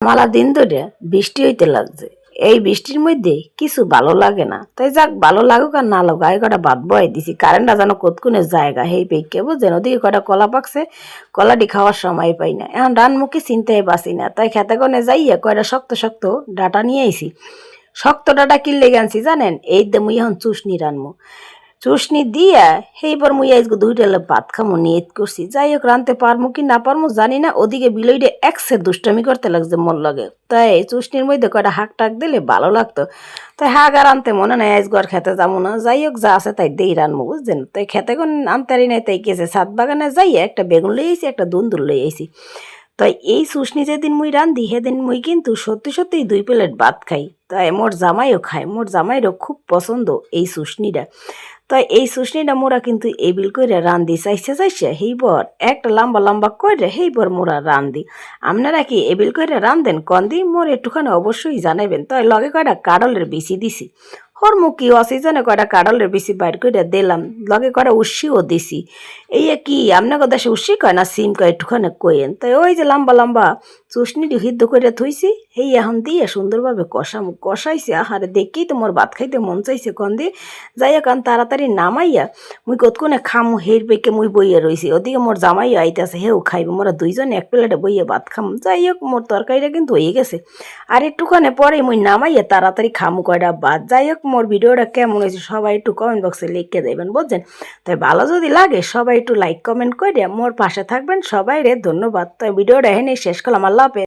মেলা দিন ধরে বৃষ্টি হইতে লাগছে। এই বৃষ্টির মধ্যে কিছু ভালো লাগে না, তাই যাক ভালো লাগুক আর না লাগুক আগে কটা ভাত বয়ে দিছি। কারেন্টটা যেন কতক্ষণের জায়গা হেই পেকে বুঝছেন, ওদিকে কটা কলা পাকছে, কলাটি খাওয়ার সময় পাই না। এখন রানমুখী চিন্তায় বাঁচি না, তাই খেতে কোনে যাইয়া কয়টা শক্ত শক্ত ডাটা নিয়ে আইছি। শক্ত ডাটা কিনলে গেছি জানেন, এই দে মুই এখন চুষনি রানমু। চুষনি দিয়া সেইবার মুই আজকে দুইটা ভাত খামো নিয়ত করছি। যাই হোক রানতে পারমু কি না পারমু জানি না। ওদিকে বিলইডে একসের দুষ্টামি করতে লাগছে মোর লগে, তাই চুষনির মধ্যে কয়টা হাঁক টাক দিলে ভালো লাগতো। তাই হাঁক আর আনতে মনে নাই, আজ ঘর খেতে যাবো না। যাই হোক যা আছে তাই দেই রানমু বুঝছেন। তাই খেতে কোন আনতে পারি নাই, তাই গেছে ছাদ বাগানে যাইয়া একটা বেগুন লই আইছি, একটা দুন্দুল লই আইছি। তাই এই চুষনি যেদিন মুই রান্ধি সেদিন মুই কিন্তু সত্যি সত্যি 2 প্লেট ভাত খাই। তাই মোর জামাইও খায়, মোর জামাইরও খুব পছন্দ এই চুষনিটা। তাই এই চুষনিটা মোরা কিন্তু এবিল করে রান্ধি চাইছে সেইবার একটা লম্বা লম্বা করে সেইবার মোরা রান্ধি। আপনারা কি এবিল করে রান্ধেন কন্দি মোর একটুখানি অবশ্যই জানাবেন। তাই লগে কয়টা কাডলের বিচি দিছি, হরমুখী অসিজনে কয়টা কাডলের বিচি বাইর করে দিলাম, লগে কয়টা উস্সিও দিছি। এই কি আপনাকে দেশে উস্সি কয় না সিম কয় একটুখানি কইেন। তাই ওই যে লম্বা লম্বা চুষনিটি সিদ্ধ করে থইছি, এই এখন দিয়ে সুন্দরভাবে কষাইছে। আহারে দেখেই তো মোর ভাত খাইতে মন চাইছে কন্দি। যাই হোক তাড়াতাড়ি নামাইয়া মুই কতক্ষণে খামু হের পেকে মুই বইয়া রইছি। ওদিকে মোর জামাইও আইতাছে, হেও খাইব। মোরা দুইজনে 1 প্লেটে বইয়া ভাত খাম। যাই হোক মোর তরকারিটা কিন্তু হয়ে গেছে, আর একটুখানে পরে মুই নামাইয়া তাড়াতাড়ি খামু কয়টা ভাত। যাই হোক মোর ভিডিওটা কেমন হয়েছে সবাই একটু কমেন্ট বক্সে লিখে দেবেন বুঝছেন। তাই ভালো যদি লাগে সবাই একটু লাইক কমেন্ট করে মোর পাশে থাকবেন। সবাই রে ধন্যবাদ। তাই ভিডিওটা এখানেই শেষ করলাম। আল্লাহ হাফেজ।